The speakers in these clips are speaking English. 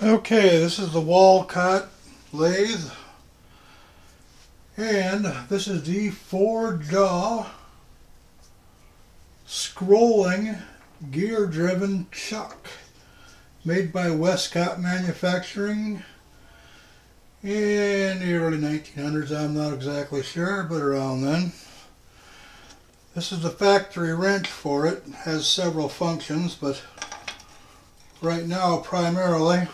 Okay, this is the Wescott lathe, and this is the 4-jaw scrolling gear-driven chuck made by Wescott Manufacturing in the early 1900s. I'm not exactly sure, but around then. This is the factory wrench for it. It has several functions, but right now primarily,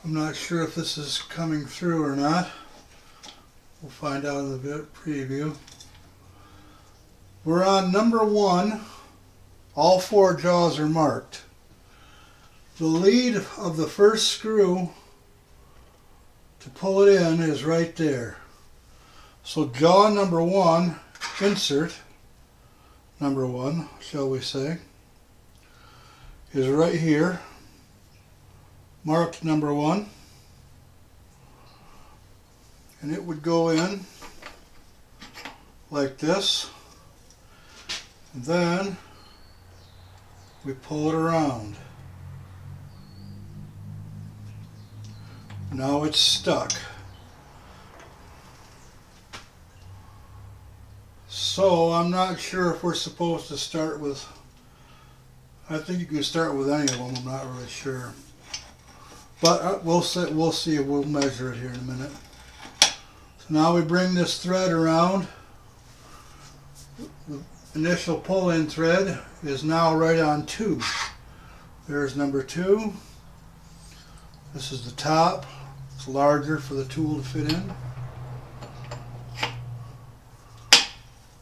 I'm not sure if this is coming through or not. We'll find out in the preview. We're on number 1. All 4 jaws are marked. The lead of the first screw to pull it in is right there. So jaw number 1, insert number 1, shall we say, is right here. Marked number 1, and it would go in like this, and then we pull it around. Now it's stuck. So I'm not sure if we're supposed to start with, I think you can start with any of them, I'm not really sure. But we'll see, we'll measure it here in a minute. So now we bring this thread around. The initial pull-in thread is now right on 2. There's number 2. This is the top. It's larger for the tool to fit in.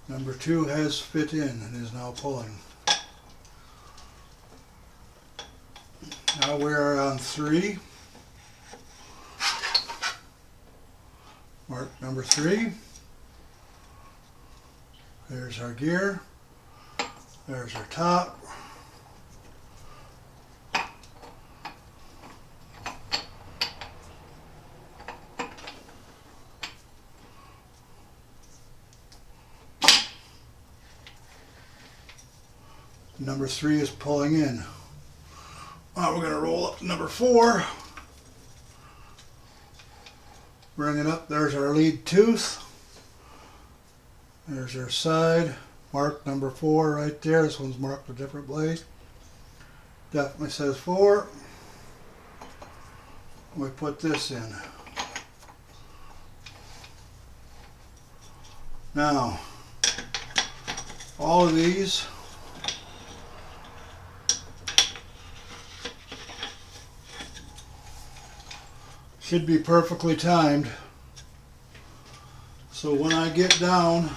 Number 2 has fit in and is now pulling. Now we are on 3. Mark number 3. There's our gear. There's our top. Number 3 is pulling in. Now we're going to roll up to number 4. Bring it up. There's our lead tooth. There's our side. Mark number 4 right there. This one's marked with a different blade. Definitely says 4. We put this in. Now, all of these should be perfectly timed. So when I get down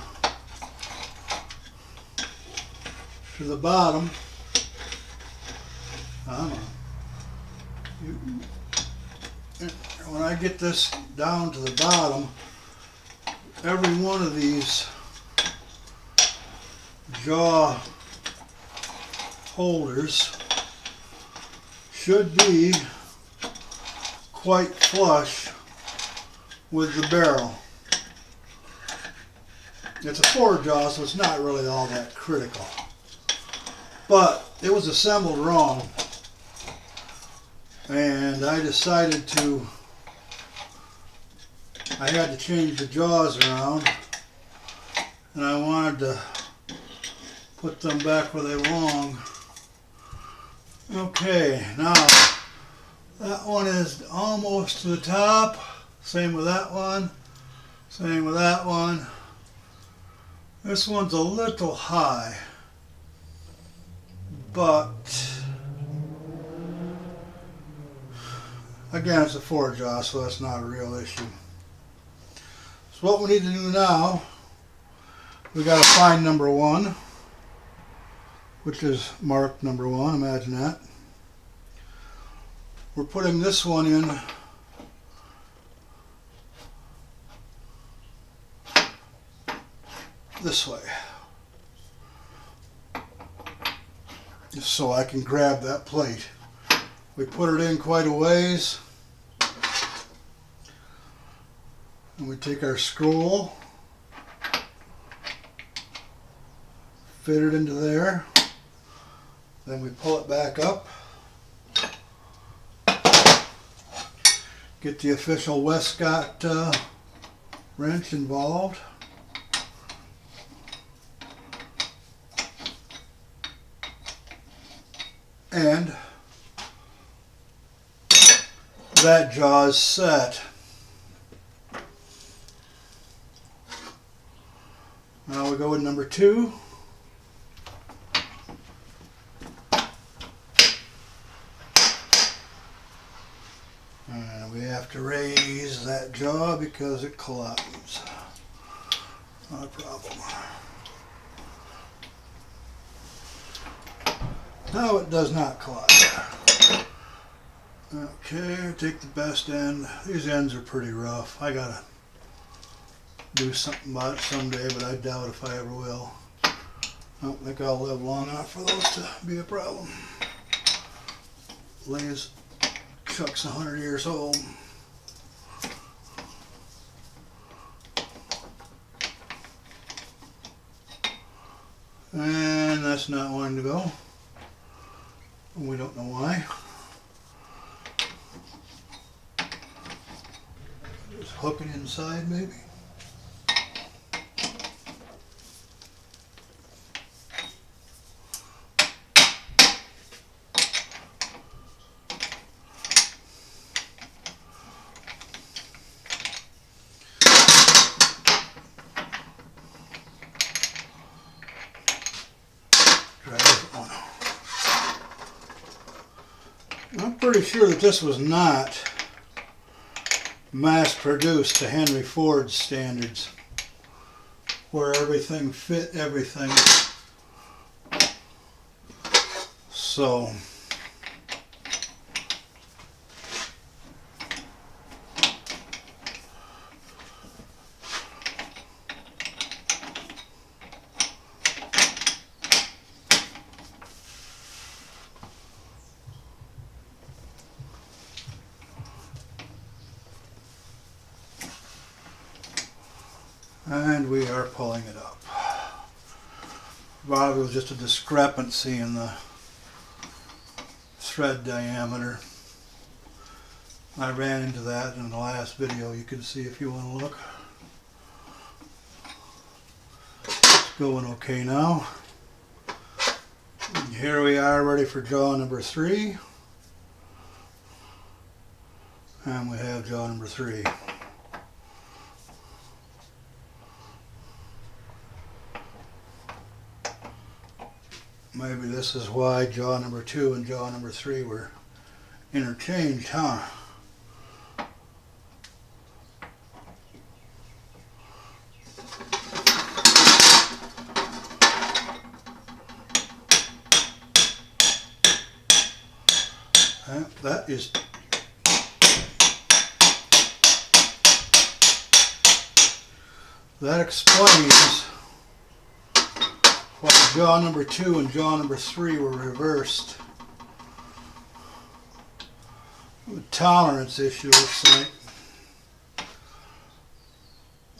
to the bottom, when I get this down to the bottom, every one of these jaw holders should be quite flush with the barrel. It's a 4-jaw, so it's not really all that critical. But it was assembled wrong, and I decided I had to change the jaws around, and I wanted to put them back where they belong. Okay, now that one is almost to the top. Same with that one. Same with that one. This one's a little high, but again, it's a 4-jaw, so that's not a real issue. So what we need to do now, we got to find number 1, which is marked number 1. Imagine that. We're putting this one in this way, just so I can grab that plate. We put it in quite a ways, and we take our scroll, fit it into there, then we pull it back up, Get the official Wescott wrench involved. And that jaw is set. Now we go with number 2. And we have to raise that jaw because it collides. Not a problem. No, it does not collide. Okay, take the best end. These ends are pretty rough. I gotta do something about it someday, but I doubt if I ever will. I don't think I'll live long enough for those to be a problem. Lay's Chuck's 100 years old. And that's not wanting to go. We don't know why. Just hook it inside maybe. I'm pretty sure that this was not mass-produced to Henry Ford's standards, where everything fit everything. So and we are pulling it up. Probably was just a discrepancy in the thread diameter. I ran into that in the last video. You can see if you want to look. It's going okay now. And here we are ready for jaw number 3. And we have jaw number 3. Maybe this is why jaw number 2 and jaw number 3 were interchanged, huh? That is that explains why jaw number 2 and jaw number 3 were reversed. A tolerance issue, looks like.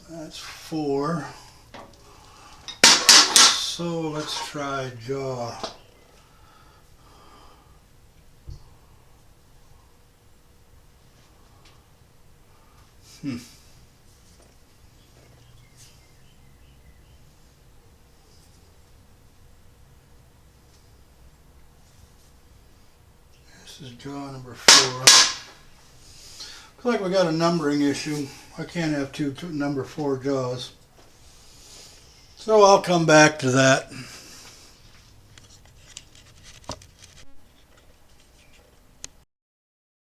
That's 4. So let's try jaw. This is jaw number 4. Looks like we got a numbering issue. I can't have two number 4 jaws. So I'll come back to that.